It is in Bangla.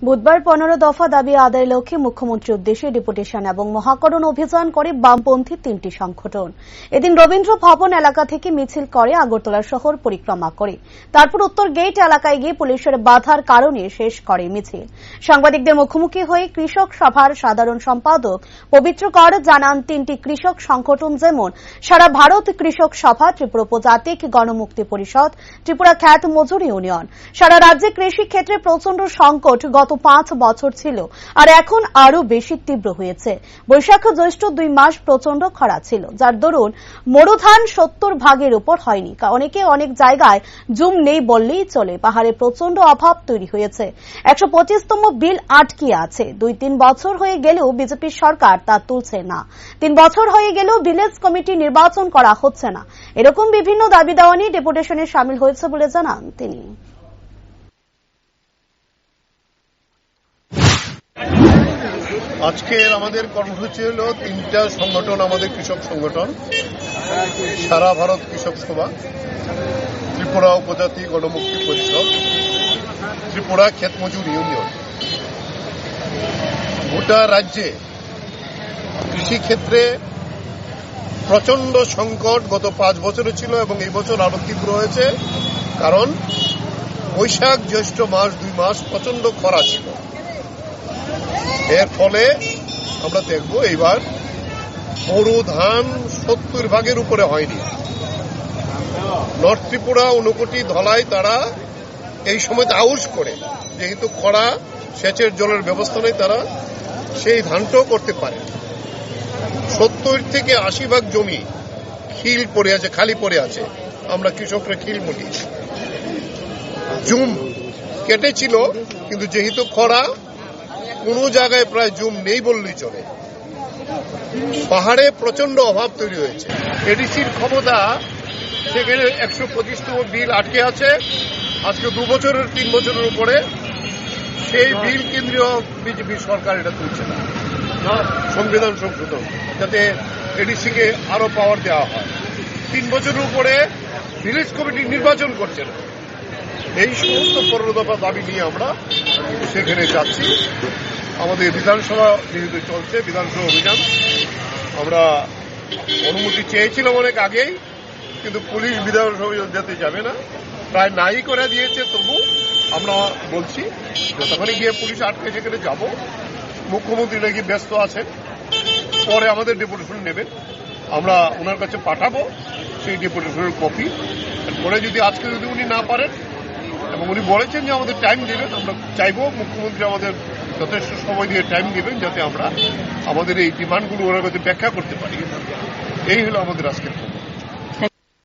বুধবার 15 দফা দাবি আদায়ের লক্ষ্যে মুখ্যমন্ত্রীর উদ্দেশ্যে ডেপুটেশন এবং মহাকরণ অভিযান করে বামপন্থী 3টি সংগঠন। এদিন রবীন্দ্র ভবন এলাকা থেকে মিছিল করে আগরতলা শহর পরিক্রমা করে, তারপর উত্তর গেট এলাকায় গিয়ে পুলিশের বাধার কারণে শেষ করে মিছিল। সাংবাদিকদের মুখোমুখি হয়ে কৃষক সভার সাধারণ সম্পাদক পবিত্র কর জানান, 3টি কৃষক সংগঠন যেমন সারা ভারত কৃষক সভা, ত্রিপুরা উপজাতিক গণমুক্তি পরিষদ, ত্রিপুরা খ্যাত মজুর ইউনিয়ন, সারা রাজ্যে কৃষি ক্ষেত্রে প্রচন্ড সংকট গত 5 বছর ছিল, আর এখন আরো বেশি তীব্র হয়েছে। বৈশাখ জ্যৈষ্ঠ 2 মাস প্রচন্ড খরা ছিল, যার দরুন মরু ধান 70% উপর হয়নি। অনেক জায়গায় জুম নেই বললেই চলে। পাহাড়ে প্রচন্ড অভাব তৈরি হয়েছে। 125তম বিল আটকে আছে। 2-3 বছর হয়ে গেলেও বিজেপি সরকার তা তুলছে না। 3 বছর হয়ে গেলেও ভিলেজ কমিটি নির্বাচন করা হচ্ছে না। এরকম বিভিন্ন দাবি দেওয়া নিয়ে ডেপুটেশনে সামিল হয়েছে বলে জানান তিনি। আজকের আমাদের কর্মসূচি হল 3টা সংগঠন, আমাদের কৃষক সংগঠন, সারা ভারত কৃষক সভা, ত্রিপুরা উপজাতি গণমুক্তি পরিষদ, ত্রিপুরা খ্যাত মজুর ইউনিয়ন। গোটা রাজ্যে কৃষিক্ষেত্রে প্রচন্ড সংকট গত 5 বছরে ছিল এবং এই বছর আরো তীব্র হয়েছে, কারণ বৈশাখ জ্যৈষ্ঠ মাস 2 মাস প্রচন্ড খরা ছিল। এর ফলে আমরা দেখব এইবার মরু ধান 70% উপরে হয়নি। নর্থ ত্রিপুরা, ঊনকোটি, ধলাই তারা এই সময় আউশ করে, যেহেতু খরা, সেচের জলের ব্যবস্থা নেই, তারা সেই ধানটাও করতে পারে। 70 থেকে 80% জমি খিল পড়ে আছে, খালি পড়ে আছে। আমরা কৃষকরা খিল বলি। জুম কেটেছিল, কিন্তু যেহেতু খরা, কোন জায়গায় প্রায় জুম নেই বললেই চলে। পাহাড়ে প্রচন্ড অভাব তৈরি হয়েছে। এডিসির ক্ষমতা, সেখানে 125তম বিল আটকে আছে। আজকে 2 বছরের 3 বছরের উপরে সেই বিল কেন্দ্রীয় বিজেপি সরকার এটা তুলছে না। সংবিধান সংশোধন, যাতে এডিসিকে আরো পাওয়ার দেওয়া হয়। 3 বছরের উপরে ভিলেজ কমিটি নির্বাচন করছে না। এই সমস্ত 15 দফা দাবি নিয়ে আমরা সেখানে যাচ্ছি। আমাদের বিধানসভা যেহেতু চলছে, বিধানসভা অভিযান, আমরা অনুমতি চেয়েছিলাম অনেক আগেই, কিন্তু পুলিশ বিধানসভা যেতে যাবে না, প্রায় নাই করে দিয়েছে। তবু আমরা বলছি যতক্ষণে গিয়ে পুলিশ আটকে সেখানে যাব। মুখ্যমন্ত্রী নাকি ব্যস্ত আছেন, পরে আমাদের ডেপুটেশন নেবেন, আমরা ওনার কাছে পাঠাবো সেই ডেপুটেশনের কপি। পরে যদি আজকে যদি উনি না পারেন, এবং উনি বলেছেন যে আমাদের টাইম দেবেন, আমরা চাইব মুখ্যমন্ত্রী আমাদের যথেষ্ট সময় দিয়ে টাইম দেবেন, যাতে আমরা আমাদের এই ডিমান্ডগুলো ওনার কাছে ব্যাখ্যা করতে পারি। এই হলো আমাদের আজকের